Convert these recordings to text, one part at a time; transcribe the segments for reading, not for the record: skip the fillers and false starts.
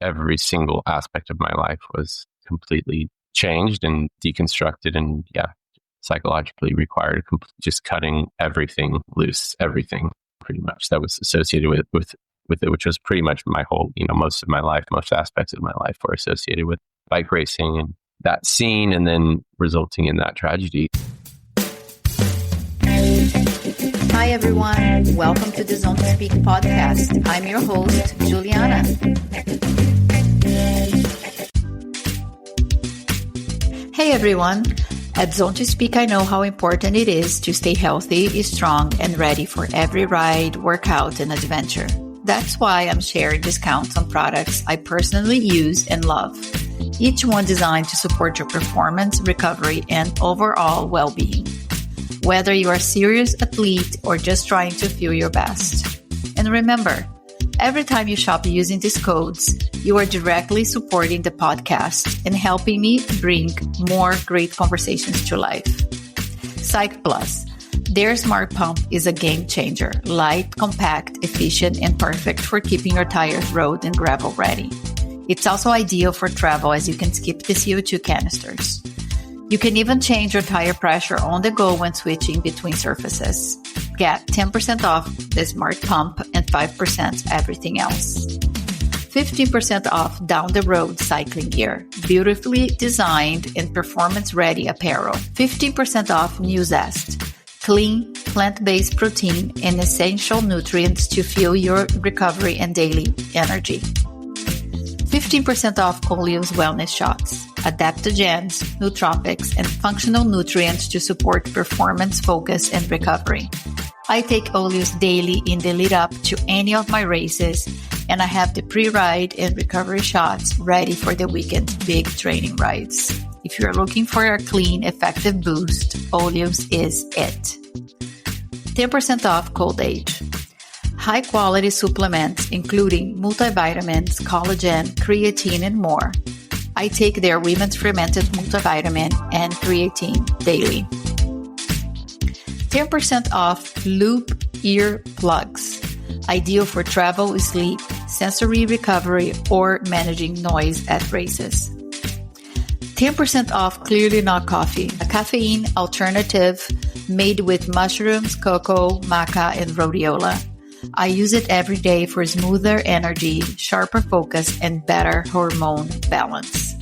every single aspect of my life was completely changed and deconstructed, and psychologically required just cutting everything loose, everything pretty much that was associated with it, which was pretty much my whole, most of my life, most aspects of my life were associated with bike racing and that scene, and then resulting in that tragedy. Hi, everyone. Welcome to the Zone to Speak podcast. I'm your host, Juliana. Hey, everyone. At Zone to Speak, I know how important it is to stay healthy, strong, and ready for every ride, workout, and adventure. That's why I'm sharing discounts on products I personally use and love. Each one designed to support your performance, recovery, and overall well-being. Whether you are a serious athlete or just trying to feel your best. And remember, every time you shop using these codes, you are directly supporting the podcast and helping me bring more great conversations to life. Cyc Plus, their smart pump is a game changer. Light, compact, efficient, and perfect for keeping your tires road and gravel ready. It's also ideal for travel as you can skip the CO2 canisters. You can even change your tire pressure on the go when switching between surfaces. Get 10% off the smart pump and 5% everything else. 15% off down the road cycling gear, beautifully designed and performance-ready apparel. 15% off New Zest, clean, plant-based protein and essential nutrients to fuel your recovery and daily energy. 15% off Oleo's wellness shots, adaptogens, nootropics, and functional nutrients to support performance, focus, and recovery. I take Oleo's daily in the lead up to any of my races, and I have the pre-ride and recovery shots ready for the weekend big training rides. If you're looking for a clean, effective boost, Oleo's is it. 10% off Cold Age. High-quality supplements, including multivitamins, collagen, creatine, and more. I take their women's fermented multivitamin and creatine daily. 10% off Loop ear plugs. Ideal for travel, sleep, sensory recovery, or managing noise at races. 10% off Clearly Not Coffee, a caffeine alternative made with mushrooms, cocoa, maca, and rhodiola. I use it every day for smoother energy, sharper focus, and better hormone balance.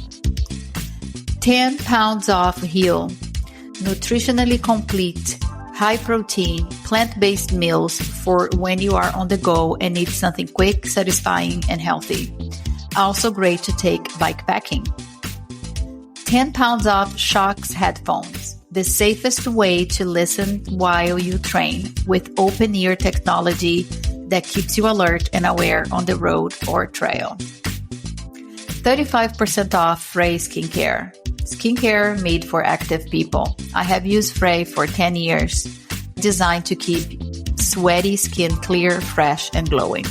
10 pounds off Heal, nutritionally complete, high-protein, plant-based meals for when you are on the go and need something quick, satisfying, and healthy. Also great to take bikepacking. 10 pounds off Shocks headphones, the safest way to listen while you train with open ear technology that keeps you alert and aware on the road or trail. 35% off Frey Skincare. Skincare made for active people. I have used Frey for 10 years, designed to keep sweaty skin clear, fresh, and glowing.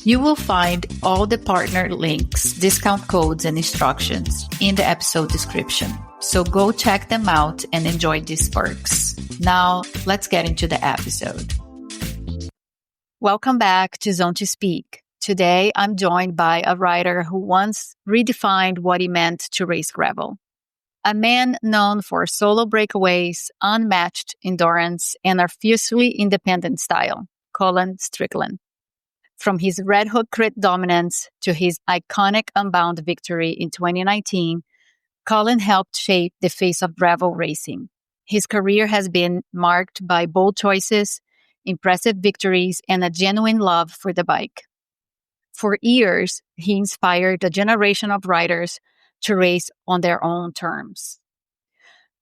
You will find all the partner links, discount codes, and instructions in the episode description. So go check them out and enjoy these perks. Now, let's get into the episode. Welcome back to Zone to Speak. Today, I'm joined by a rider who once redefined what it meant to race gravel. A man known for solo breakaways, unmatched endurance, and a fiercely independent style, Colin Strickland. From his Red Hook crit dominance to his iconic Unbound victory in 2019, Colin helped shape the face of gravel racing. His career has been marked by bold choices, impressive victories, and a genuine love for the bike. For years, he inspired a generation of riders to race on their own terms.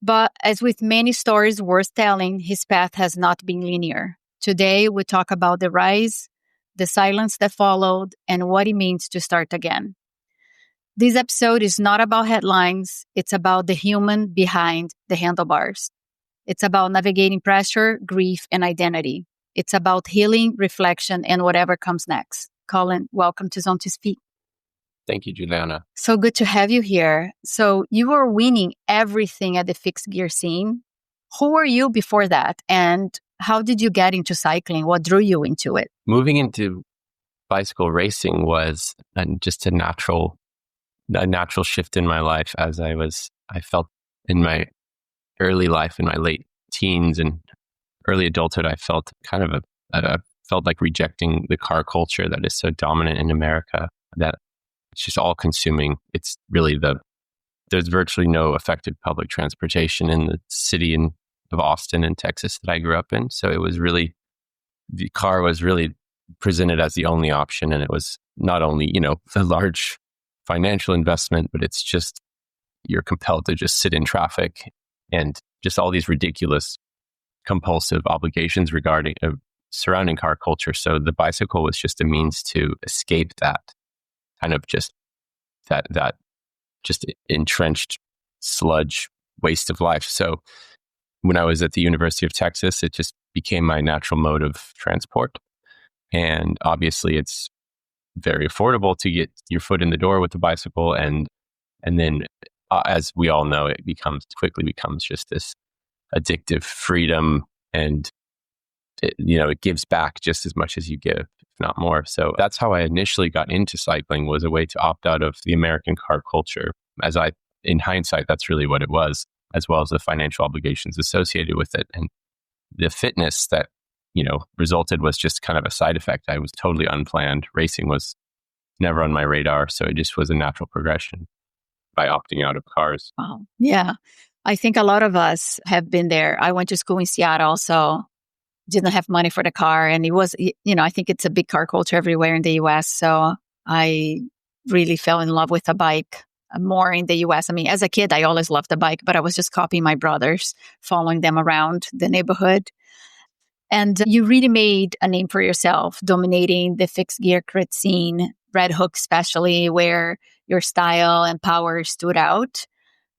But as with many stories worth telling, his path has not been linear. Today, we talk about the rise, the silence that followed, and what it means to start again. This episode is not about headlines. It's about the human behind the handlebars. It's about navigating pressure, grief, and identity. It's about healing, reflection, and whatever comes next. Colin, welcome to Zone to Speak. Thank you, Juliana. So good to have you here. So you were winning everything at the fixed gear scene. Who were you before that? And how did you get into cycling? What drew you into it? Moving into bicycle racing was just a natural shift in my life as I felt in my early life, in my late teens and early adulthood, I felt I felt like rejecting the car culture that is so dominant in America, that it's just all consuming. It's really there's virtually no effective public transportation in the city of Austin in Texas that I grew up in. So it was really, the car was really presented as the only option. And it was not only, a large financial investment, but it's just, you're compelled to just sit in traffic and just all these ridiculous compulsive obligations surrounding car culture. So the bicycle was just a means to escape that kind of just that just entrenched sludge waste of life. So when I was at the University of Texas, it just became my natural mode of transport. And obviously it's very affordable to get your foot in the door with the bicycle. And then as we all know, it quickly becomes just this addictive freedom, and it gives back just as much as you give, if not more. So that's how I initially got into cycling, was a way to opt out of the American car culture. In hindsight, that's really what it was, as well as the financial obligations associated with it. And the fitness that, resulted was just kind of a side effect. I was totally unplanned. Racing was never on my radar. So it just was a natural progression by opting out of cars. Wow. Yeah. I think a lot of us have been there. I went to school in Seattle, so didn't have money for the car. And it was, I think it's a big car culture everywhere in the US. So I really fell in love with a bike more in the US. I mean, as a kid, I always loved the bike, but I was just copying my brothers, following them around the neighborhood. And you really made a name for yourself, dominating the fixed gear crit scene, Red Hook especially, where your style and power stood out.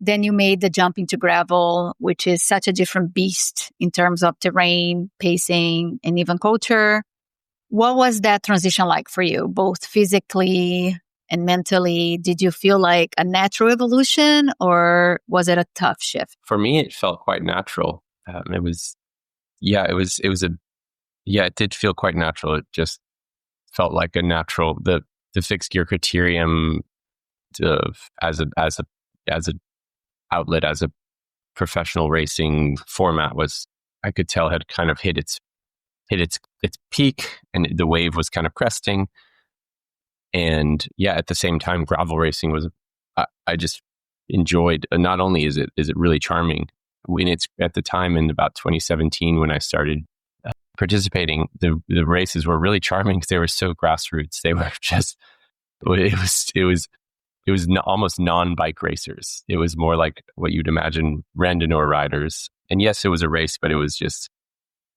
Then you made the jump into gravel, which is such a different beast in terms of terrain, pacing, and even culture. What was that transition like for you, both physically and mentally? Did you feel like a natural evolution, or was it a tough shift? For me, it felt quite natural. It did feel quite natural. It just felt like a natural, the fixed gear criterium as a outlet, as a professional racing format, was, I could tell, had kind of hit its peak, and the wave was kind of cresting. And at the same time, gravel racing was, I just enjoyed. Not only is it really charming, when it's at the time in about 2017 when I started participating, the races were really charming because they were so grassroots. They were just, it was almost non-bike racers. It was more like what you'd imagine randonneur riders. And yes, it was a race, but it was just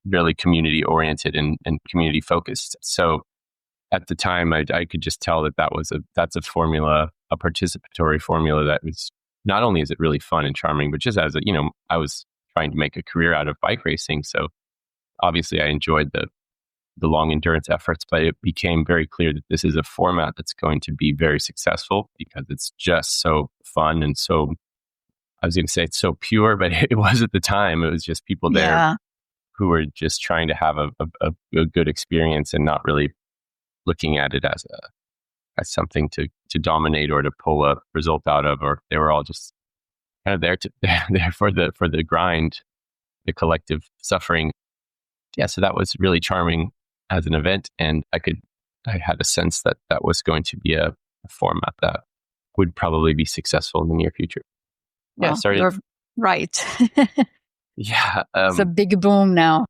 really community oriented and community focused. So at the time, I could just tell that's a formula, a participatory formula that was, not only is it really fun and charming, but just as I was trying to make a career out of bike racing. So obviously I enjoyed the long endurance efforts, but it became very clear that this is a format that's going to be very successful because it's just so fun and so, I was going to say it's so pure, but it was at the time. It was just people there who were just trying to have a good experience and not really looking at it as something to dominate or to pull a result out of, or they were all just kind of there for the grind, the collective suffering. Yeah, so that was really charming as an event, and I had a sense that was going to be a format that would probably be successful in the near future. Well, you're right. It's a big boom now.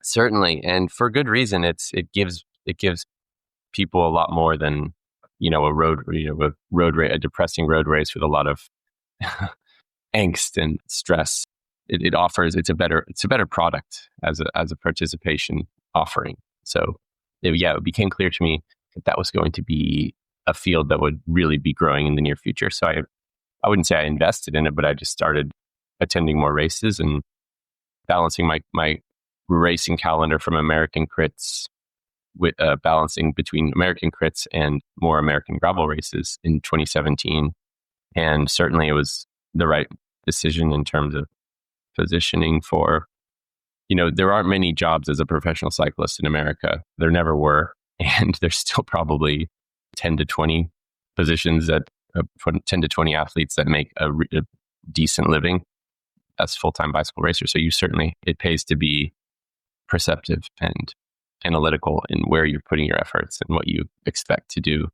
Certainly, and for good reason. It gives people a lot more than a depressing road race with a lot of angst and stress. It offers, it's a better product as a participation offering. So it became clear to me that was going to be a field that would really be growing in the near future. So I wouldn't say I invested in it, but I just started attending more races and balancing my racing calendar from American crits, with balancing between American crits and more American gravel races in 2017. And certainly it was the right decision in terms of positioning for, there aren't many jobs as a professional cyclist in America. There never were. And there's still probably 10 to 20 positions that 10 to 20 athletes that make a decent living as full-time bicycle racers. So it pays to be perceptive and analytical in where you're putting your efforts and what you expect to do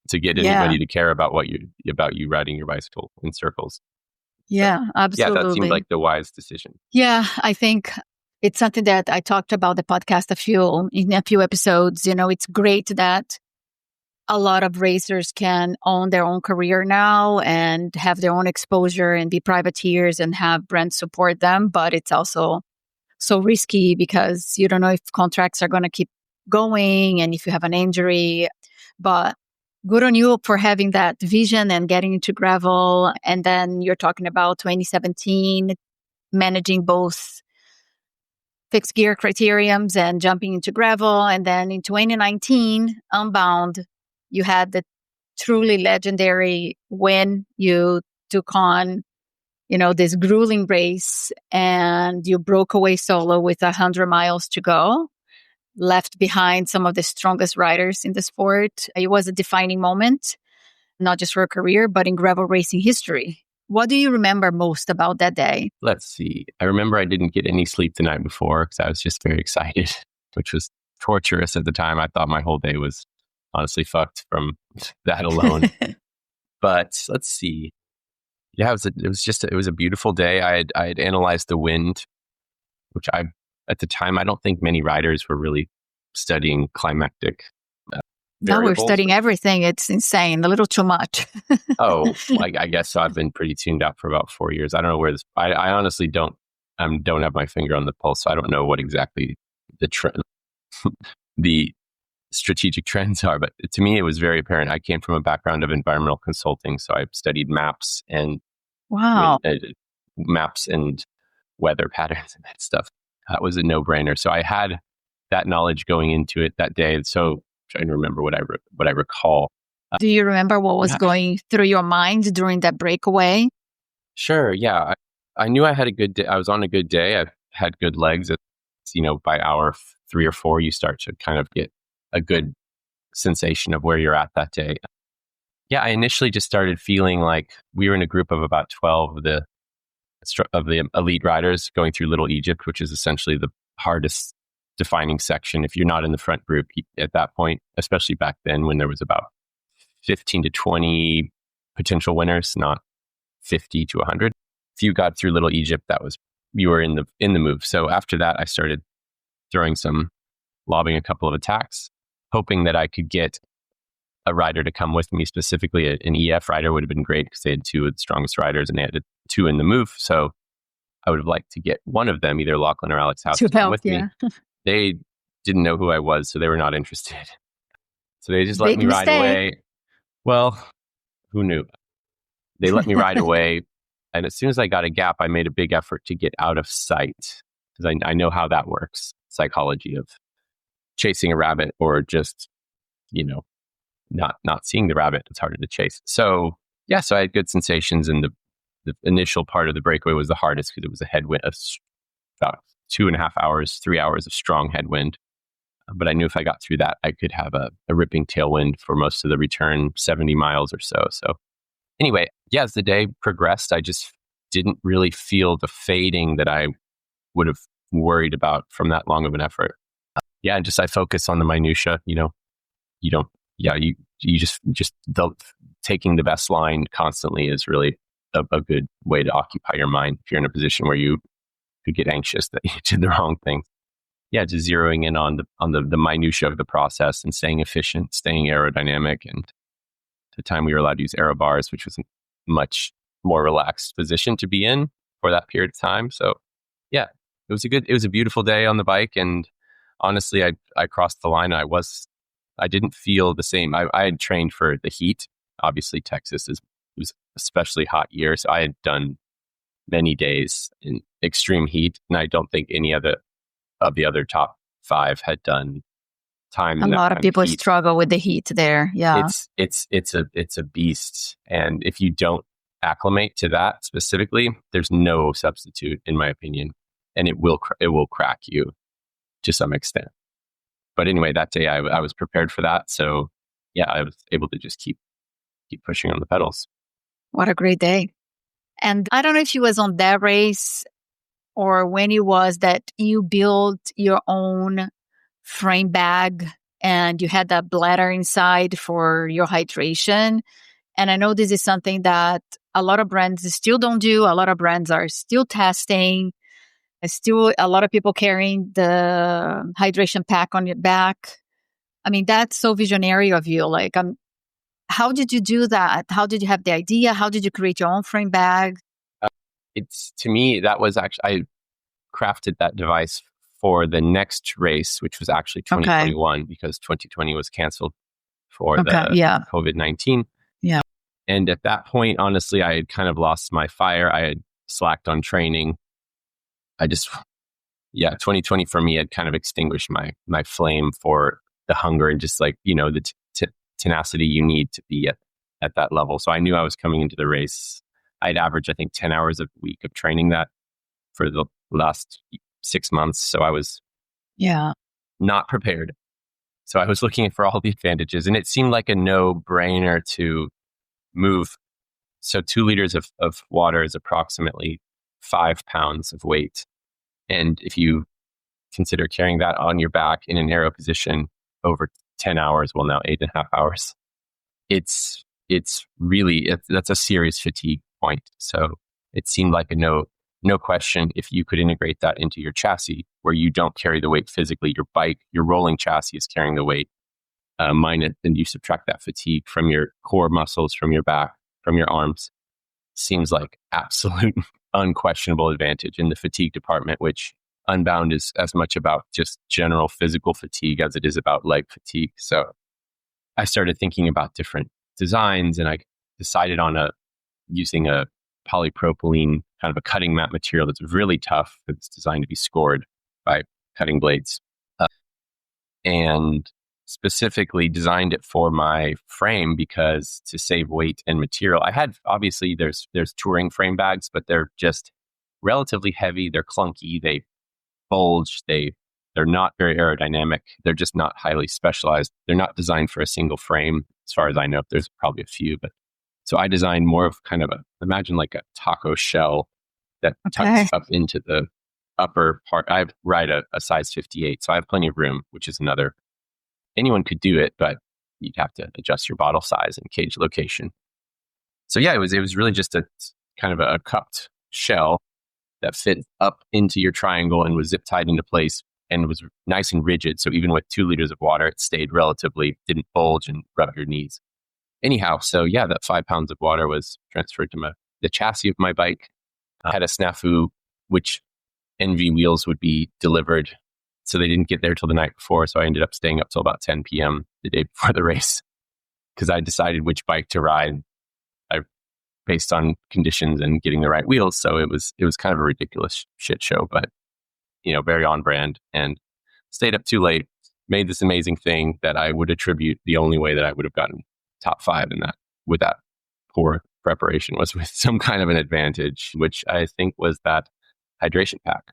to get anybody to care about you riding your bicycle in circles. Yeah, so, absolutely. Yeah, that seemed like the wise decision. Yeah, I think it's something that I talked about the podcast in a few episodes. It's great that a lot of racers can own their own career now and have their own exposure and be privateers and have brands support them. But it's also so risky because you don't know if contracts are going to keep going and if you have an injury. But good on you for having that vision and getting into gravel. And then you're talking about 2017, managing both fixed gear criteriums and jumping into gravel. And then in 2019, Unbound, you had the truly legendary win. You took on, this grueling race and you broke away solo with 100 miles to go, left behind some of the strongest riders in the sport. It was a defining moment, not just for a career, but in gravel racing history. What do you remember most about that day? Let's see. I remember I didn't get any sleep the night before because I was just very excited, which was torturous at the time. I thought my whole day was honestly fucked from that alone. But let's see. Yeah, it was a beautiful day. I had analyzed the wind, which at the time, I don't think many riders were really studying climatic now we're studying everything. It's insane. A little too much. I guess so. I've been pretty tuned out for about 4 years. I don't know where this. I honestly don't have my finger on the pulse, so I don't know what exactly the strategic trends are. But to me, it was very apparent. I came from a background of environmental consulting, so I studied maps and maps and weather patterns and that stuff. That was a no-brainer. So I had that knowledge going into it that day. So trying to remember what I recall. Do you remember what was going through your mind during that breakaway? Sure. Yeah. I knew I had a good day. I was on a good day. I had good legs. By hour 3 or 4, you start to kind of get a good sensation of where you're at that day. Yeah. I initially just started feeling like we were in a group of about 12 of the elite riders going through Little Egypt, which is essentially the hardest defining section. If you're not in the front group at that point, especially back then when there was about 15 to 20 potential winners, not 50 to 100. If you got through Little Egypt, you were in the move. So after that, I started lobbing a couple of attacks, hoping that I could get a rider to come with me. Specifically, an EF rider would have been great because they had 2 of the strongest riders and they had 2 in the move. So I would have liked to get one of them, either Lachlan or Alex House, to come with me. They didn't know who I was, so they were not interested. So they just let me ride away. Well, who knew? They let me ride away. And as soon as I got a gap, I made a big effort to get out of sight because I know how that works. Psychology of chasing a rabbit or just, not seeing the rabbit. It's harder to chase. So yeah, so I had good sensations, and the initial part of the breakaway was the hardest because it was a headwind of about 2.5 hours, 3 hours of strong headwind. But I knew if I got through that, I could have a ripping tailwind for most of the return 70 miles or so. So anyway, yeah, as the day progressed, I just didn't really feel the fading that I would have worried about from that long of an effort. I focus on the minutia. Taking the best line constantly is really a good way to occupy your mind if you're in a position where you could get anxious that you did the wrong thing. Yeah, just zeroing in on the minutia of the process and staying efficient, staying aerodynamic. And at the time we were allowed to use aero bars, which was a much more relaxed position to be in for that period of time. So yeah, it was a beautiful day on the bike. And honestly, I crossed the line. I didn't feel the same. I had trained for the heat. Obviously, Texas was especially hot year. So I had done many days in extreme heat. And I don't think any of the other top 5 had done time. A lot of people struggle with the heat there. Yeah. It's a beast. And if you don't acclimate to that specifically, there's no substitute, in my opinion. And it will crack you to some extent. But anyway, that day I was prepared for that. So yeah, I was able to just keep pushing on the pedals. What a great day. And I don't know if it was on that race or when it was that you built your own frame bag and you had that bladder inside for your hydration. And I know this is something that a lot of brands still don't do. A lot of brands are still testing. There's still a lot of people carrying the hydration pack on your back. I mean, that's so visionary of you. Like, how did you do that? How did you have the idea? How did you create your own frame bag? It's, to me, that was actually, I crafted that device for the next race, which was actually 2021, because 2020 was canceled for the COVID-19. Yeah. And at that point, honestly, I had kind of lost my fire. I had slacked on training. 2020 for me had kind of extinguished my flame for the hunger and just like, the tenacity you need to be at that level. So I knew I was coming into the race. I'd average, I think, 10 hours a week of training that for the last 6 months. So I was not prepared. So I was looking for all the advantages, and it seemed like a no-brainer to move. So 2 liters of water is approximately 5 pounds of weight. And if you consider carrying that on your back in an aero position over 10 hours, well, now 8.5 hours, it's really, that's a serious fatigue point. So it seemed like a no question, if you could integrate that into your chassis where you don't carry the weight physically, your bike, your rolling chassis is carrying the weight, minus, and you subtract that fatigue from your core muscles, from your back, from your arms, seems like absolute unquestionable advantage in the fatigue department, which Unbound is as much about just general physical fatigue as it is about leg fatigue. So I started thinking about different designs, and I decided on using a polypropylene, kind of a cutting mat material that's really tough. It's designed to be scored by cutting blades, and specifically designed it for my frame because to save weight and material. I had, obviously, there's touring frame bags, but they're just relatively heavy. They're clunky. They bulge. They're not very aerodynamic. They're just not highly specialized. They're not designed for a single frame, as far as I know. There's probably a few, but so I designed more of kind of imagine like a taco shell that tucks up into the upper part. I ride a size 58, so I have plenty of room, which is another. Anyone could do it, but you'd have to adjust your bottle size and cage location. So yeah, it was really just a kind of a cupped shell that fit up into your triangle and was zip tied into place and was nice and rigid. So even with 2 liters of water, it stayed relatively, didn't bulge and rub your knees. Anyhow, so yeah, that 5 pounds of water was transferred to the chassis of my bike. I had a snafu, which NV wheels would be delivered. So they didn't get there till the night before. So I ended up staying up till about 10 p.m. the day before the race because I decided which bike to ride based on conditions and getting the right wheels. So it was kind of a ridiculous shit show, but very on brand, and stayed up too late, made this amazing thing that I would attribute the only way that I would have gotten top 5 in that with that poor preparation was with some kind of an advantage, which I think was that hydration pack.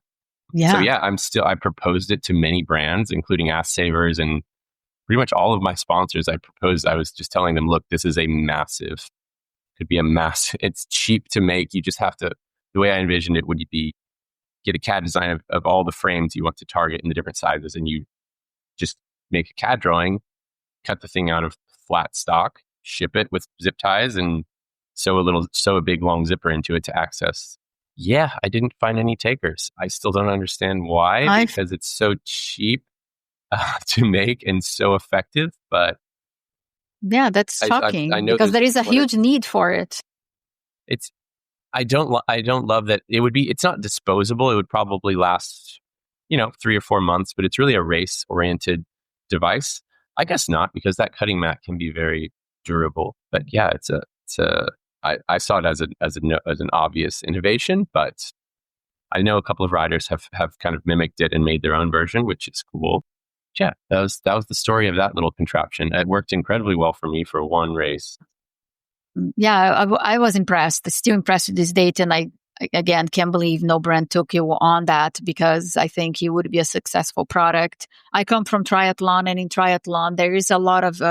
Yeah. So yeah, I proposed it to many brands, including Ass Savers and pretty much all of my sponsors. I was just telling them, look, this is could be a massive, it's cheap to make. You just have to, the way I envisioned it would be get a CAD design of all the frames you want to target in the different sizes, and you just make a CAD drawing, cut the thing out of flat stock, ship it with zip ties, and sew a big long zipper into it to access. Yeah, I didn't find any takers. I still don't understand why, because it's so cheap to make and so effective. But yeah, that's shocking because there is a huge need for it. I don't love that it would be. It's not disposable. It would probably last, 3 or 4 months. But it's really a race oriented device. I guess not, because that cutting mat can be very durable. But yeah, I saw it as an obvious innovation, but I know a couple of riders have kind of mimicked it and made their own version, which is cool. Yeah, that was the story of that little contraption. It worked incredibly well for me for one race. Yeah, I was impressed. Still impressed with this date, and again, can't believe no brand took you on that, because I think you would be a successful product. I come from triathlon, and in triathlon, there is a lot of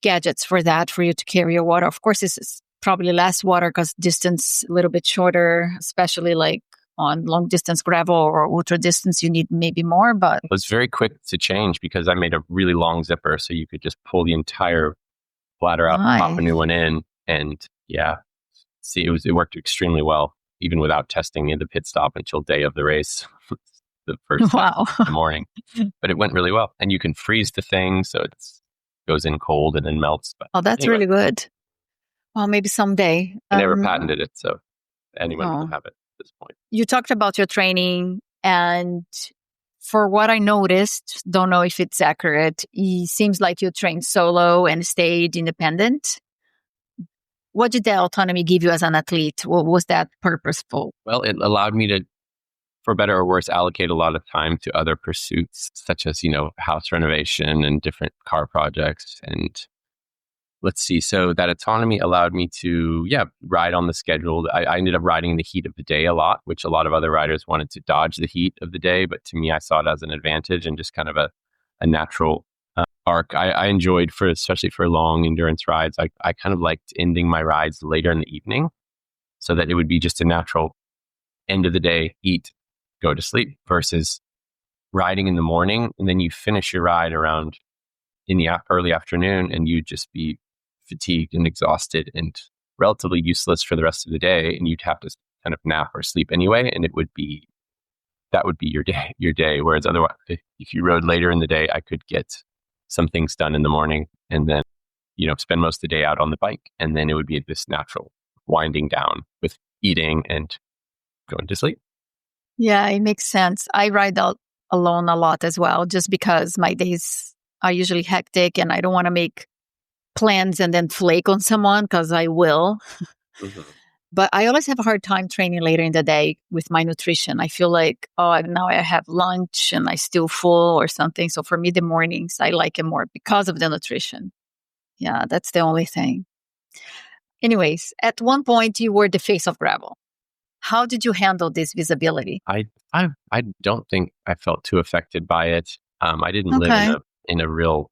gadgets for that, for you to carry your water. Of course, it's probably less water because distance a little bit shorter, especially like on long distance gravel or ultra distance, you need maybe more. But it was very quick to change because I made a really long zipper, so you could just pull the entire bladder out, pop a new one in, and it worked extremely well, even without testing in the pit stop until day of the race, the first wow, in the morning. But it went really well, and you can freeze the thing, so it goes in cold and then melts. But that's really good. Well, maybe someday. I never patented it, so anyone can have it at this point. You talked about your training, and for what I noticed, don't know if it's accurate, it seems like you trained solo and stayed independent. What did that autonomy give you as an athlete? What was that purposeful? Well, it allowed me to, for better or worse, allocate a lot of time to other pursuits, such as, house renovation and different car projects. And let's see. So that autonomy allowed me to, ride on the schedule. I ended up riding in the heat of the day a lot, which a lot of other riders wanted to dodge the heat of the day. But to me, I saw it as an advantage and just kind of a natural arc. I enjoyed, especially for long endurance rides, I kind of liked ending my rides later in the evening so that it would be just a natural end of the day, eat, go to sleep, versus riding in the morning and then you finish your ride around in the early afternoon and you'd just be fatigued and exhausted and relatively useless for the rest of the day, and you'd have to kind of nap or sleep anyway, and that would be your day. Whereas otherwise, if you rode later in the day, I could get some things done in the morning and then spend most of the day out on the bike, and then it would be this natural winding down with eating and going to sleep. Yeah, it makes sense. I ride out alone a lot as well, just because my days are usually hectic and I don't want to make plans and then flake on someone, because I will. Mm-hmm. But I always have a hard time training later in the day with my nutrition. I feel like, now I have lunch and I still full or something. So for me, the mornings, I like it more because of the nutrition. Yeah, that's the only thing. Anyways, at one point, you were the face of gravel. How did you handle this visibility? I don't think I felt too affected by it. I didn't live in a real...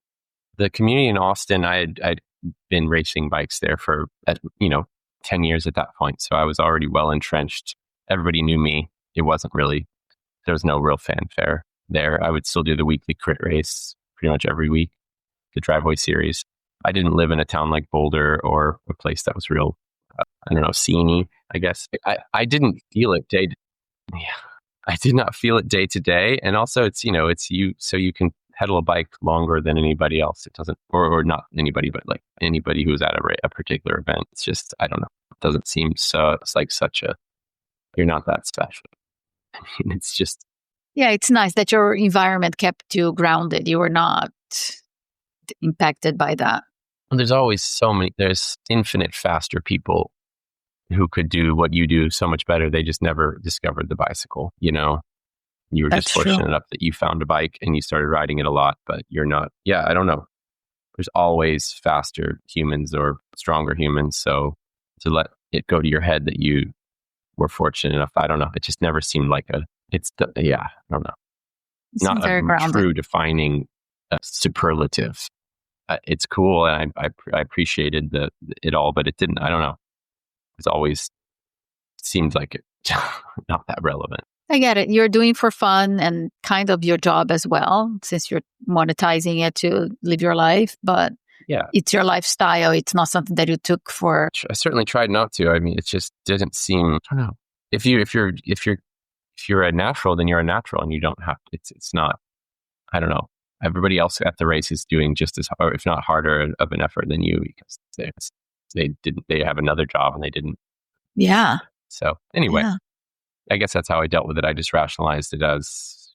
The community in Austin, I'd been racing bikes there for 10 years at that point. So I was already well entrenched. Everybody knew me. There was no real fanfare there. I would still do the weekly crit race pretty much every week, the driveway series. I didn't live in a town like Boulder or a place that was real, sceney, I guess. I didn't feel it I did not feel it day to day. And also it's you, so you can pedal a bike longer than anybody else. It doesn't, or not anybody, but like anybody who's at a particular event. It's just, I don't know. It doesn't seem so, it's like you're not that special. I mean, it's just. Yeah, it's nice that your environment kept you grounded. You were not impacted by that. Well, there's infinite faster people who could do what you do so much better. They just never discovered the bicycle, You were just fortunate enough that you found a bike and you started riding it a lot, but you're not. Yeah, I don't know. There's always faster humans or stronger humans. So to let it go to your head that you were fortunate enough, I don't know. It just never seemed like I don't know. It's not a true defining superlative. It's cool. And I appreciated it all, but it didn't, I don't know. It's always seemed like it not that relevant. I get it. You're doing for fun and kind of your job as well, since you're monetizing it to live your life. But it's your lifestyle. It's not something that you took for. I certainly tried not to. I mean, it just didn't seem. I don't know. If you're a natural, then you're a natural, and you don't have. It's not. I don't know. Everybody else at the race is doing just as, or if not harder of an effort than you, because they have another job and they didn't. Yeah. So anyway. Yeah. I guess that's how I dealt with it. I just rationalized it as,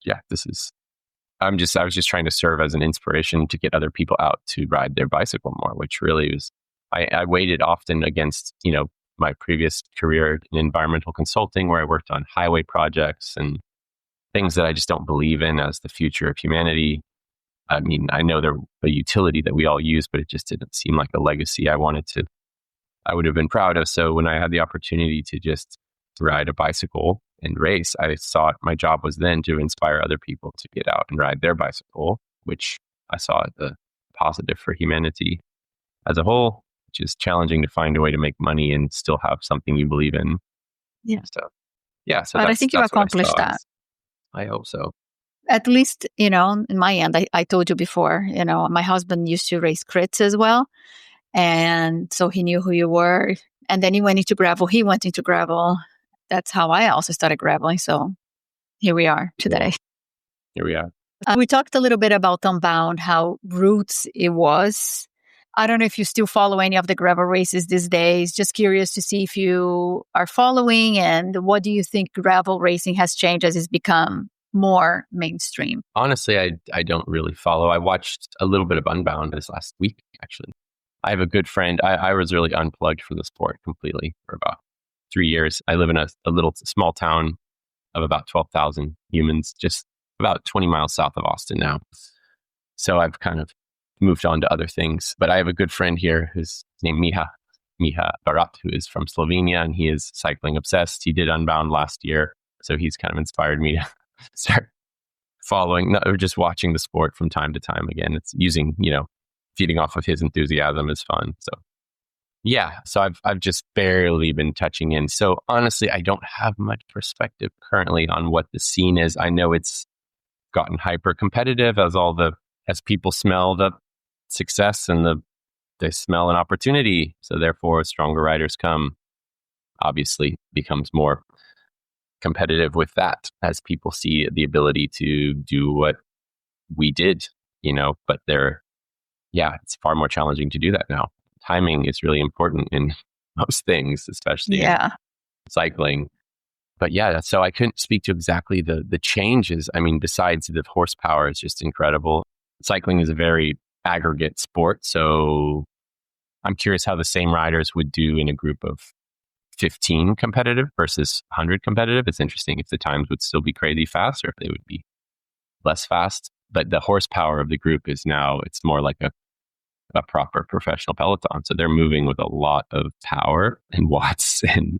I was just trying to serve as an inspiration to get other people out to ride their bicycle more, which really was, I weighed it often against, my previous career in environmental consulting, where I worked on highway projects and things that I just don't believe in as the future of humanity. I mean, I know they're a utility that we all use, but it just didn't seem like a legacy I wanted to I would have been proud of. So when I had the opportunity to just ride a bicycle and race, I saw my job was then to inspire other people to get out and ride their bicycle, which I saw as a positive for humanity as a whole, which is challenging to find a way to make money and still have something you believe in. Yeah. So, yeah. So But I think you that's what I accomplished saw. that. I hope so. At least, in my end, I told you before, my husband used to race crits as well. And so he knew who you were. And then he went into gravel. He went into gravel. That's how I also started graveling. So here we are today. Yeah. Here we are. We talked a little bit about Unbound, how roots it was. I don't know if you still follow any of the gravel races these days. Just curious to see if you are following, and what do you think gravel racing has changed as it's become more mainstream? Honestly, I don't really follow. I watched a little bit of Unbound this last week, actually. I have a good friend. I was really unplugged from the sport completely for about 3 years. I live in a little small town of about 12,000 humans, just about 20 miles south of Austin now. So I've kind of moved on to other things. But I have a good friend here who's named Miha Barat, who is from Slovenia, and he is cycling obsessed. He did Unbound last year. So he's kind of inspired me to start following, or just watching the sport from time to time again. It's using, feeding off of his enthusiasm is fun. So yeah, so I've just barely been touching in. So honestly, I don't have much perspective currently on what the scene is. I know it's gotten hyper competitive as people smell the success and they smell an opportunity. So therefore, stronger riders come. Obviously, becomes more competitive with that as people see the ability to do what we did, but it's far more challenging to do that now. Timing is really important in most things, especially in cycling. But yeah, so I couldn't speak to exactly the changes. I mean, besides the horsepower, it's just incredible. Cycling is a very aggregate sport. So I'm curious how the same riders would do in a group of 15 competitive versus 100 competitive. It's interesting if the times would still be crazy fast or if they would be less fast. But the horsepower of the group is now, it's more like a proper professional peloton. So they're moving with a lot of power and watts, and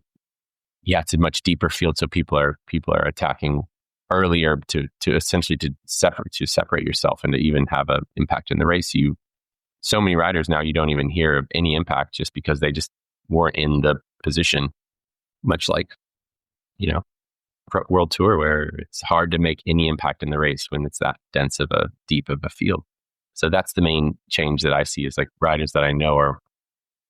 it's a much deeper field. So people are attacking earlier to essentially to separate yourself and to even have an impact in the race. So many riders now, you don't even hear of any impact just because they just weren't in the position, much like, World Tour, where it's hard to make any impact in the race when it's that deep of a field. So that's the main change that I see is like riders that I know are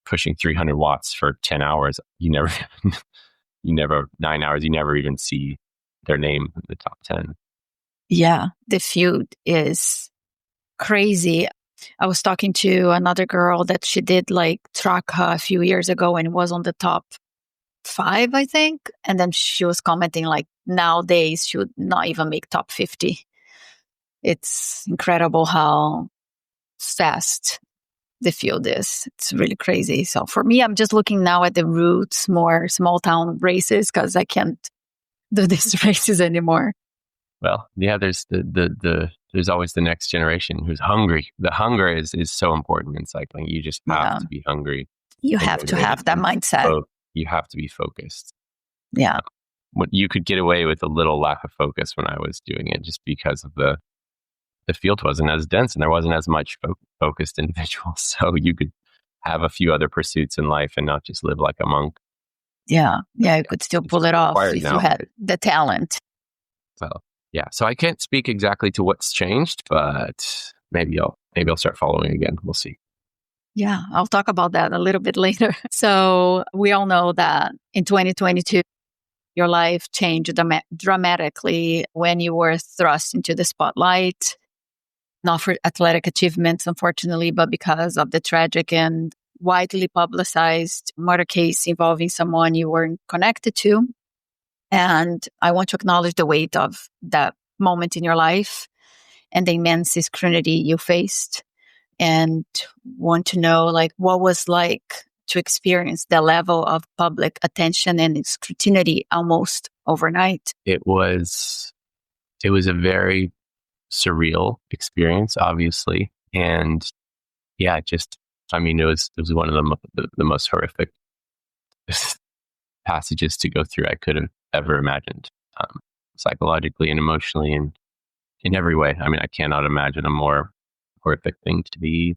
pushing 300 watts for 10 hours. You never 9 hours, you never even see their name in the top 10. Yeah, the field is crazy. I was talking to another girl that she did like Track a few years ago and was on the top 5, I think. And then she was commenting like nowadays she would not even make top 50. It's incredible how fast the field is. It's really crazy. So for me, I'm just looking now at the roots, more small town races, because I can't do these races anymore. Well, yeah, there's there's always the next generation who's hungry. The hunger is so important in cycling. You just have to be hungry. You have to have that mindset. You have to be focused. Yeah. You could get away with a little lack of focus when I was doing it just because of the field wasn't as dense and there wasn't as much focused individuals. So you could have a few other pursuits in life and not just live like a monk. Yeah. You could still pull it off if you had the talent. Well, yeah. So I can't speak exactly to what's changed, but maybe I'll start following again. We'll see. Yeah, I'll talk about that a little bit later. So we all know that in 2022, your life changed dramatically when you were thrust into the spotlight, not for athletic achievements, unfortunately, but because of the tragic and widely publicized murder case involving someone you weren't connected to. And I want to acknowledge the weight of that moment in your life and the immense scrutiny you faced, and want to know what was like to experience the level of public attention and scrutiny almost overnight. It was a very surreal experience, obviously. And it was one of the most horrific passages to go through I could have ever imagined, psychologically and emotionally and in every way. I mean, I cannot imagine a more horrific thing to be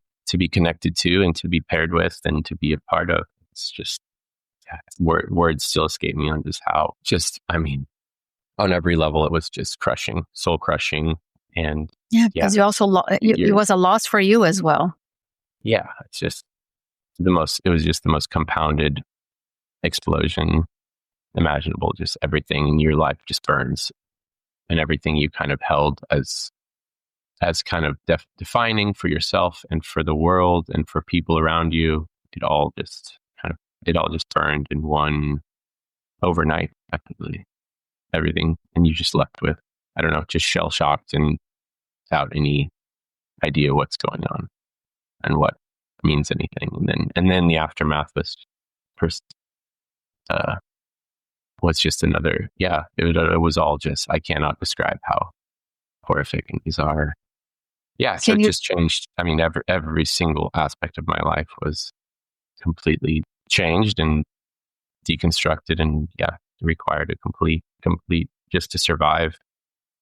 connected to and to be paired with and to be a part of. It's just, yeah, words still escape me on just how, I mean, on every level, it was just crushing, soul crushing. And yeah, because you also, it was a loss for you as well. Yeah, it's just it was just the most compounded explosion imaginable. Just everything in your life just burns, and everything you kind of held as kind of defining for yourself and for the world and for people around you, it all just burned in one overnight, effectively. Everything, and you just left with, I don't know, just shell shocked and without any idea what's going on and what means anything. And then the aftermath was just another, it was all just, I cannot describe how horrific and bizarre. Yeah, so it just changed. I mean, every single aspect of my life was completely changed and deconstructed, and required a complete just to survive.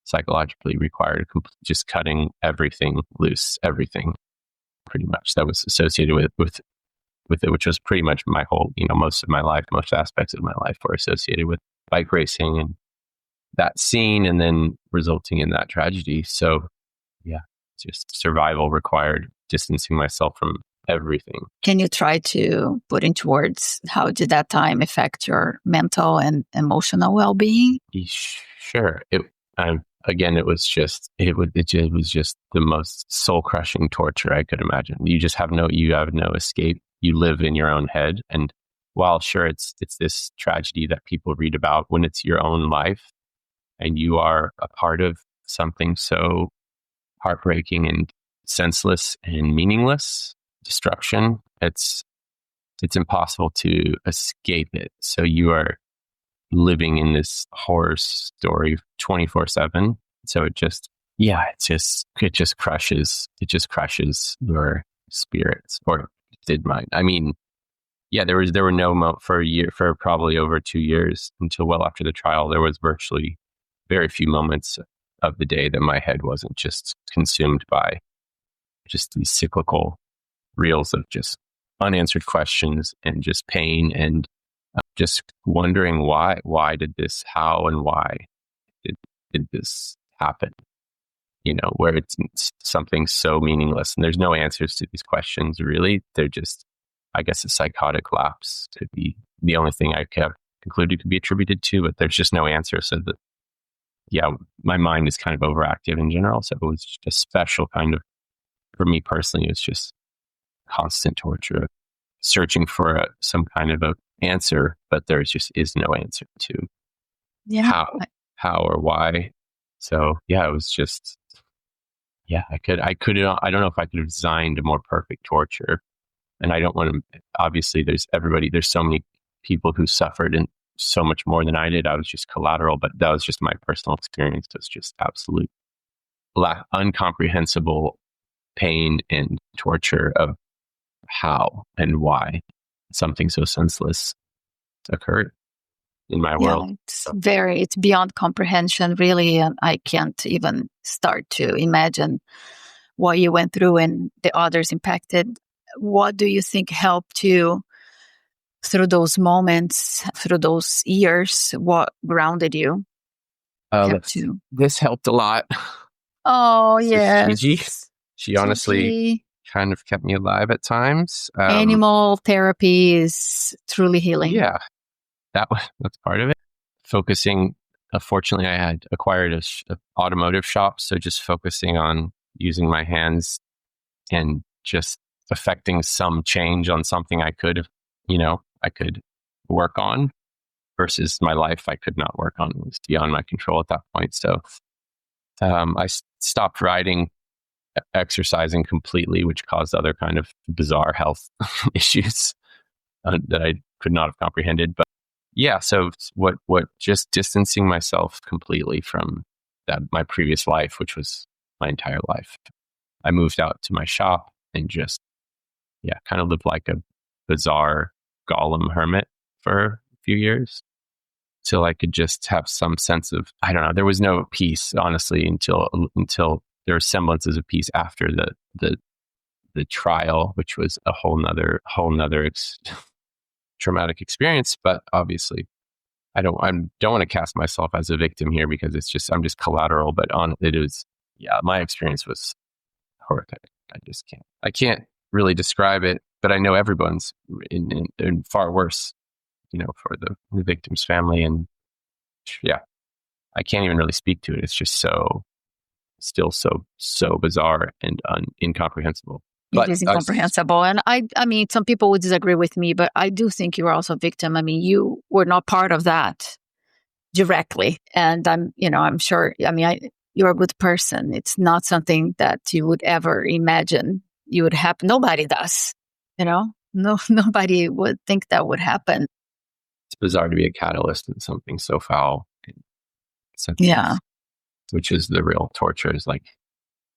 Psychologically required just cutting everything loose, everything pretty much that was associated with it, which was pretty much my whole, most of my life, most aspects of my life were associated with bike racing and that scene, and then resulting in that tragedy. So yeah, just survival required distancing myself from everything. Can you try to put into words how did that time affect your mental and emotional well-being? Sure. Again, it was just the most soul-crushing torture I could imagine. You have no escape. You live in your own head, and while sure it's this tragedy that people read about, when it's your own life and you are a part of something so heartbreaking and senseless and meaningless, destruction, it's impossible to escape it. So you are living in this horror story 24/7. So it just crushes your spirits, or did mine. I mean, there were no for probably over 2 years, until well after the trial. There was virtually very few moments of the day that my head wasn't just consumed by just these cyclical reels of just unanswered questions and just pain and just wondering why did this, how and why did this happen? Where it's something so meaningless and there's no answers to these questions, really. They're just, I guess, a psychotic lapse could be the only thing I could concluded could be attributed to, but there's just no answer. So my mind is kind of overactive in general. So it was just a special kind of, for me personally, it's just constant torture, searching for some kind of a answer, but there just is no answer to how or why. So it was just, I don't know if I could have designed a more perfect torture. And I don't want to, obviously there's so many people who suffered and so much more than I did. I was just collateral, but that was just my personal experience. It was just absolute uncomprehensible pain and torture of how and why something so senseless occurred in my world. It's beyond comprehension, really. And I can't even start to imagine what you went through and the others impacted. What do you think helped you through those moments, through those years? What grounded you? This helped a lot. Oh, yes. She honestly kind of kept me alive at times. Animal therapy is truly healing. Yeah, that's part of it. Focusing, fortunately, I had acquired a automotive shop, so just focusing on using my hands and just affecting some change on something I could work on, versus my life I could not work on. It was beyond my control at that point. So I stopped riding, exercising completely, which caused other kind of bizarre health issues that I could not have comprehended. But so just distancing myself completely from my previous life, which was my entire life. I moved out to my shop and just kind of lived like a bizarre Gollum hermit for a few years till I could just have some sense of, I don't know, there was no peace, honestly, until there were semblances of peace after the trial, which was a whole nother traumatic experience. But obviously, I don't want to cast myself as a victim here, because I'm just collateral. But my experience was horrific. I can't really describe it, but I know everyone's in far worse, for the victim's family. And yeah, I can't even really speak to it. It's just still so bizarre and incomprehensible. It is incomprehensible. And I mean, some people would disagree with me, but I do think you were also a victim. I mean, you were not part of that directly. And I'm sure, you're a good person. It's not something that you would ever imagine you would happen. Nobody does, No, nobody would think that would happen. It's bizarre to be a catalyst in something so foul. Yeah. Which is the real torture, is like,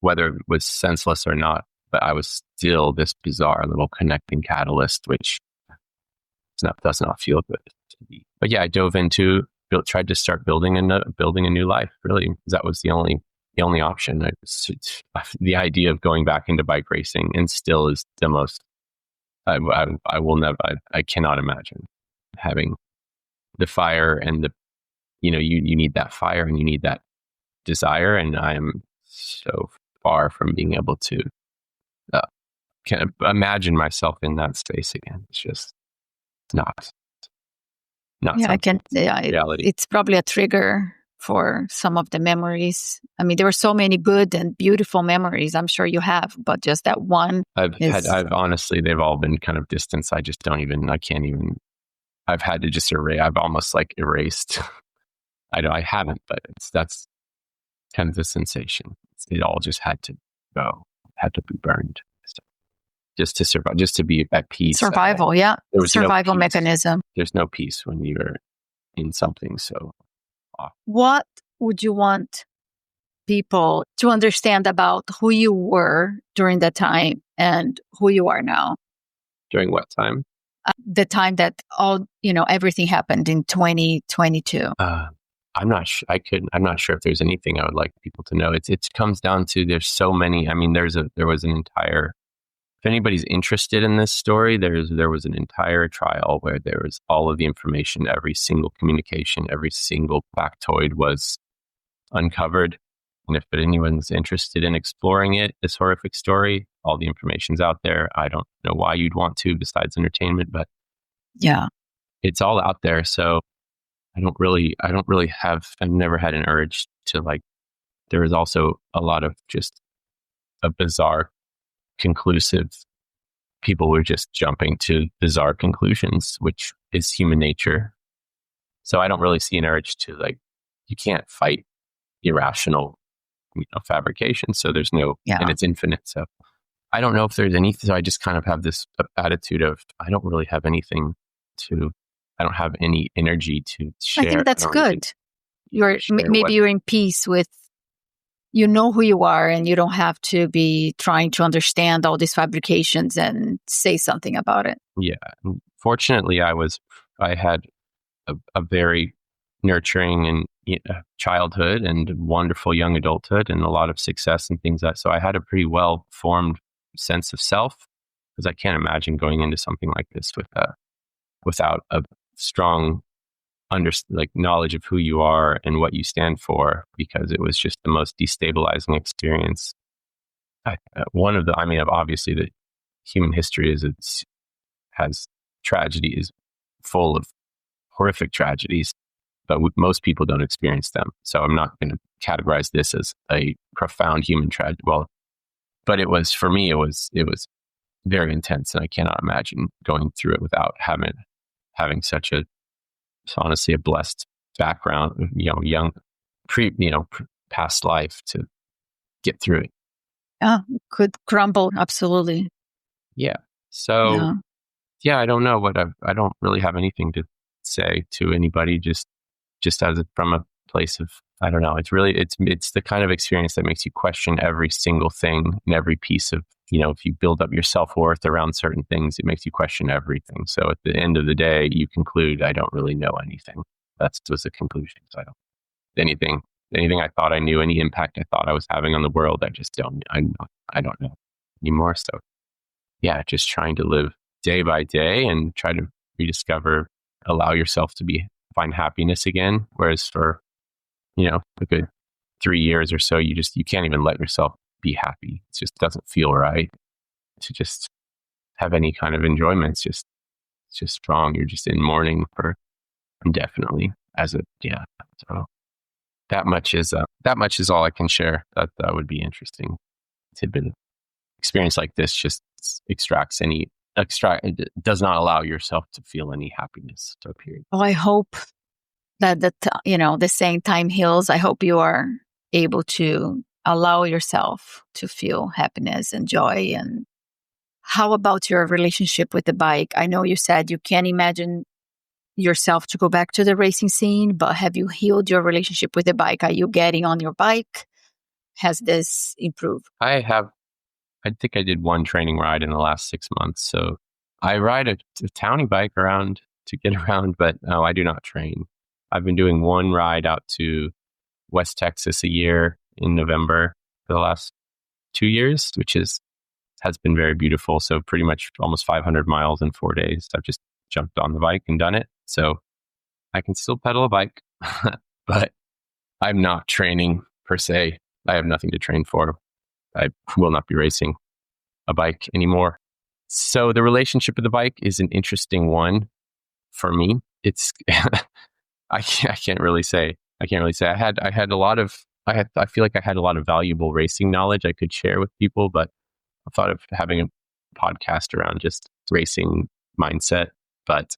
whether it was senseless or not, but I was still this bizarre little connecting catalyst, which does not feel good to be. But yeah, I dove into, tried to start building a new life. Really, that was the only option. The idea of going back into bike racing, and still is the most. I will never. I cannot imagine having the fire and the, you need that fire and you need that desire, and I am so far from being able to kind of imagine myself in that space again. It's just not reality. It's probably a trigger for some of the memories. I mean, there were so many good and beautiful memories, I'm sure you have, but just that one. I've honestly, they've all been kind of distant. I can't even, I've had to just erase. I've almost like erased. I haven't, but that's kind of the sensation. It all just had to go, had to be burned. So just to survive, just to be at peace. Survival, yeah. There was survival no mechanism. There's no peace when you're in something so off. What would you want people to understand about who you were during that time and who you are now? During what time? The time that everything happened in 2022. I'm not sure if there's anything I would like people to know. It comes down to, there's so many. I mean, there was an entire, if anybody's interested in this story, there was an entire trial where there was all of the information, every single communication, every single factoid was uncovered. And if anyone's interested in exploring it, this horrific story, all the information's out there. I don't know why you'd want to, besides entertainment, but yeah, it's all out there. So I've never had an urge to, like, there is also a lot of just a bizarre conclusive, people were just jumping to bizarre conclusions, which is human nature. So I don't really see an urge to, like, you can't fight irrational, fabrication. So there's no, and it's infinite. So I don't know if there's anything. So I just kind of have this attitude of, I don't really have anything I don't have any energy to share. I think that's good. You're in peace with, who you are, and you don't have to be trying to understand all these fabrications and say something about it. Yeah. Fortunately, I had a very nurturing and childhood and wonderful young adulthood and a lot of success and things so I had a pretty well formed sense of self, because I can't imagine going into something like this without a strong knowledge of who you are and what you stand for, because it was just the most destabilizing experience. Obviously the human history has tragedy, is full of horrific tragedies, but most people don't experience them. So I'm not going to categorize this as a profound human tragedy. Well, but for me, it was very intense, and I cannot imagine going through it without having such honestly a blessed background, young, past life to get through it. Yeah, it could crumble. Absolutely. Yeah. So I don't know I don't really have anything to say to anybody, just from a place of I don't know. It's the kind of experience that makes you question every single thing and every piece of, if you build up your self-worth around certain things, it makes you question everything. So at the end of the day, you conclude, I don't really know anything. That's just the conclusion. So I don't anything I thought I knew, any impact I thought I was having on the world, I don't know anymore. So yeah, just trying to live day by day and try to rediscover, allow yourself to find happiness again. Whereas for, a good 3 years or so, you can't even let yourself be happy. It just doesn't feel right to just have any kind of enjoyment. It's just wrong. You're just in mourning for indefinitely So that much is all I can share. That would be interesting. Tidbit of experience like this just it does not allow yourself to feel any happiness. So period. Well, I hope that the saying time heals. I hope you are able to allow yourself to feel happiness and joy. And how about your relationship with the bike? I know you said you can't imagine yourself to go back to the racing scene, but have you healed your relationship with the bike? Are you getting on your bike? Has this improved? I think I did one training ride in the last 6 months. So I ride a townie bike around to get around, but no, I do not train. I've been doing one ride out to West Texas a year in November for the last 2 years, which has been very beautiful. So pretty much almost 500 miles in 4 days. I've just jumped on the bike and done it. So I can still pedal a bike, but I'm not training per se. I have nothing to train for. I will not be racing a bike anymore. So the relationship with the bike is an interesting one for me. It's I can't really say. I feel like I had a lot of valuable racing knowledge I could share with people, but I thought of having a podcast around just racing mindset. But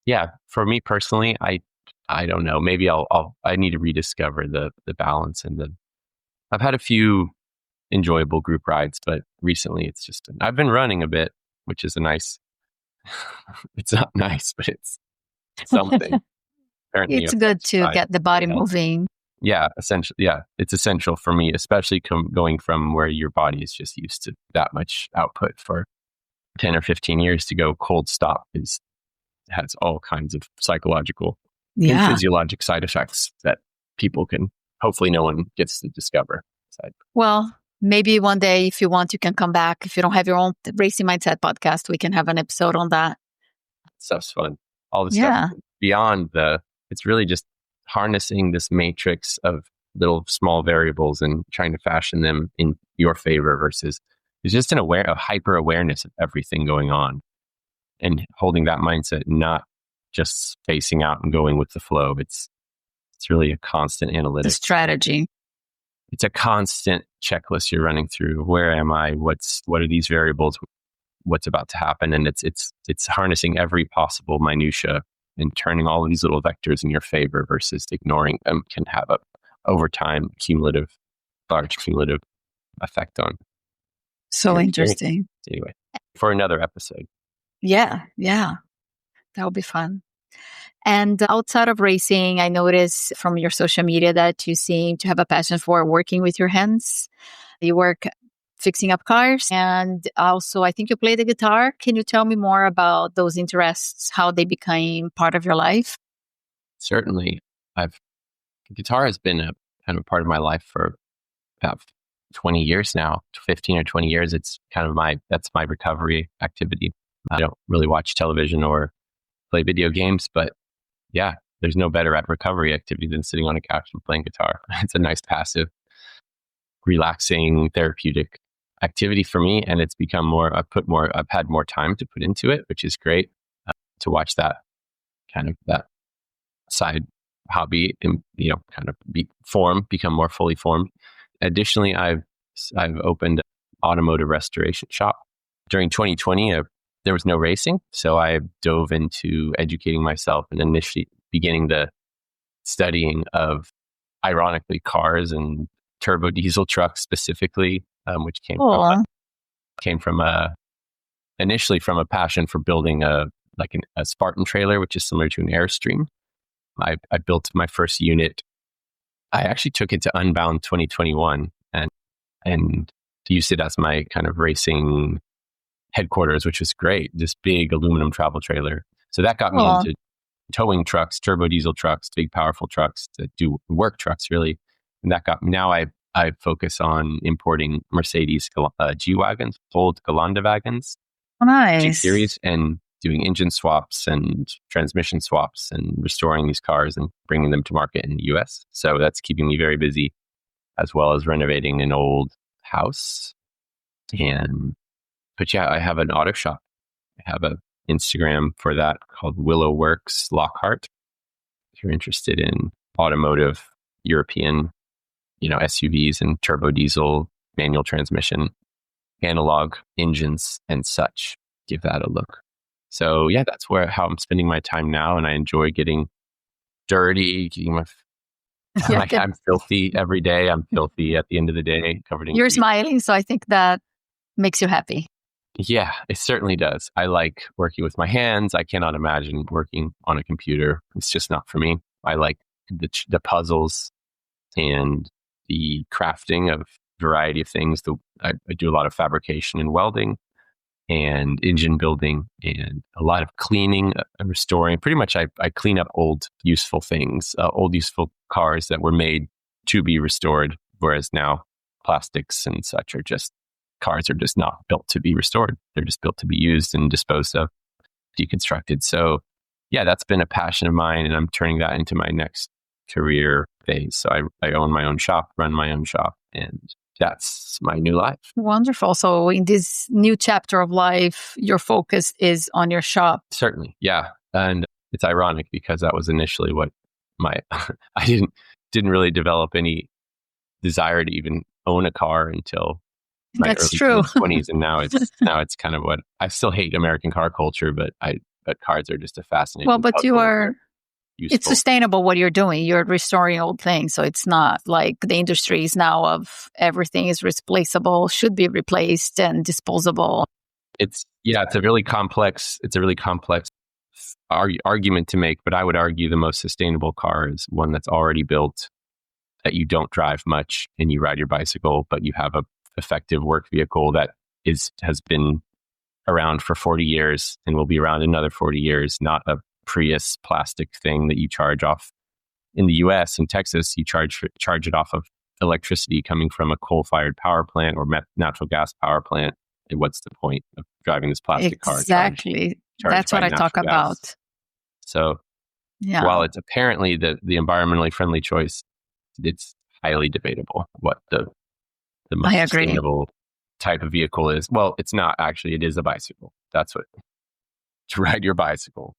yeah, for me personally, I don't know. Maybe I need to rediscover the balance I've had a few enjoyable group rides, but recently I've been running a bit, which is it's not nice, but it's something. Apparently It's good to get the body moving. Yeah, essentially. Yeah, it's essential for me, especially going from where your body is just used to that much output for 10 or 15 years to go cold stop has all kinds of psychological and physiologic side effects that hopefully no one gets to discover. Well, maybe one day, if you want, you can come back. If you don't have your own Racing Mindset podcast, we can have an episode on that. Stuff's fun. All the stuff beyond it's really just harnessing this matrix of little small variables and trying to fashion them in your favor versus there's just a hyper awareness of everything going on and holding that mindset, not just spacing out and going with the flow. It's really a constant analytic. The strategy. It's a constant checklist you're running through. Where am I? What are these variables? What's about to happen? And it's harnessing every possible minutia and turning all of these little vectors in your favor versus ignoring them can have over time large cumulative effect on. So interesting. Anyway, for another episode. Yeah. That would be fun. And outside of racing, I noticed from your social media that you seem to have a passion for working with your hands. You work fixing up cars, and also I think you play the guitar. Can you tell me more about those interests, how they became part of your life? Certainly. Guitar has been a kind of part of my life for about 20 years now, 15 or 20 years. It's kind of that's my recovery activity. I don't really watch television or play video games, but yeah, there's no better at recovery activity than sitting on a couch and playing guitar. It's a nice, passive, relaxing, therapeutic activity for me. And it's become I've had more time to put into it, which is great to watch that side hobby and, become more fully formed. Additionally, I've opened an automotive restoration shop. During 2020, there was no racing, so I dove into educating myself and initially beginning the studying of, ironically, cars and turbo diesel trucks specifically, which came from initially from a passion for building a Spartan trailer, which is similar to an Airstream. I built my first unit I actually took it to Unbound 2021 and used it as my kind of racing headquarters, which was great. This big aluminum travel trailer. So that got me into towing trucks, turbo diesel trucks, big powerful trucks that do work trucks really. And that got now I focus on importing Mercedes G-Wagons, old Geländewagens, Nice. G series, and doing engine swaps and transmission swaps and restoring these cars and bringing them to market in the US. So that's keeping me very busy, as well as renovating an old house. But yeah, I have an auto shop. I have an Instagram for that called Willow Works Lockhart. If you're interested in automotive, European, SUVs and turbo diesel, manual transmission, analog engines and such, give that a look. So yeah, that's how I'm spending my time now. And I enjoy getting dirty, I'm filthy every day. I'm filthy at the end of the day, covered in You're grease. smiling, so I think that makes you happy. Yeah, it certainly does. I like working with my hands. I cannot imagine working on a computer. It's just not for me. I like the puzzles and the crafting of variety of things. I do a lot of fabrication and welding and engine building and a lot of cleaning and restoring. Pretty much I clean up old useful things, old useful cars that were made to be restored, whereas now plastics and such cars are just not built to be restored. They're just built to be used and disposed of, deconstructed. So yeah, that's been a passion of mine, and I'm turning that into my next career phase. So I own my own shop, run my own shop, and that's my new life. Wonderful. So in this new chapter of life, your focus is on your shop. Certainly. Yeah. And it's ironic because that was initially what I didn't really develop any desire to even own a car until my That's early true. 20s. And now it's kind of what I still hate American car culture, but cars are just a fascinating. But it's sustainable what you're doing. You're restoring old things. So it's not like the industry is now of everything is replaceable, should be replaced and disposable. It's a really complex argument to make, but I would argue the most sustainable car is one that's already built, that you don't drive much and you ride your bicycle, but you have a effective work vehicle that has been around for 40 years and will be around another 40 years, not a Prius plastic thing that you charge off. In the US and Texas, you charge it off of electricity coming from a coal-fired power plant or natural gas power plant. And what's the point of driving this plastic car? Exactly. That's what I talk about. So while it's apparently the environmentally friendly choice, it's highly debatable what the most sustainable type of vehicle is. Well, it's not actually. It is a bicycle. That's what, to ride your bicycle.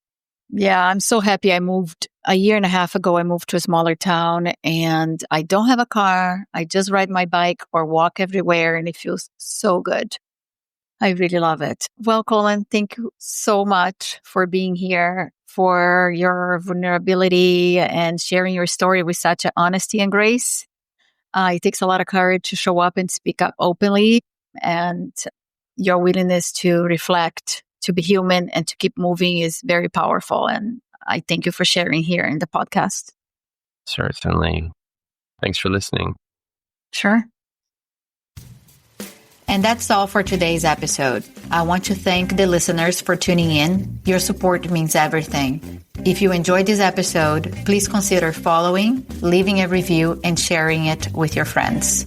Yeah, I'm so happy. I moved a year and a half ago. I moved to a smaller town and I don't have a car. I just ride my bike or walk everywhere and it feels so good. I really love it. Well, Colin, thank you so much for being here, for your vulnerability and sharing your story with such honesty and grace. It takes a lot of courage to show up and speak up openly, and your willingness to reflect, to be human, and to keep moving is very powerful. And I thank you for sharing here in the podcast. Certainly. Thanks for listening. Sure. And that's all for today's episode. I want to thank the listeners for tuning in. Your support means everything. If you enjoyed this episode, please consider following, leaving a review, and sharing it with your friends.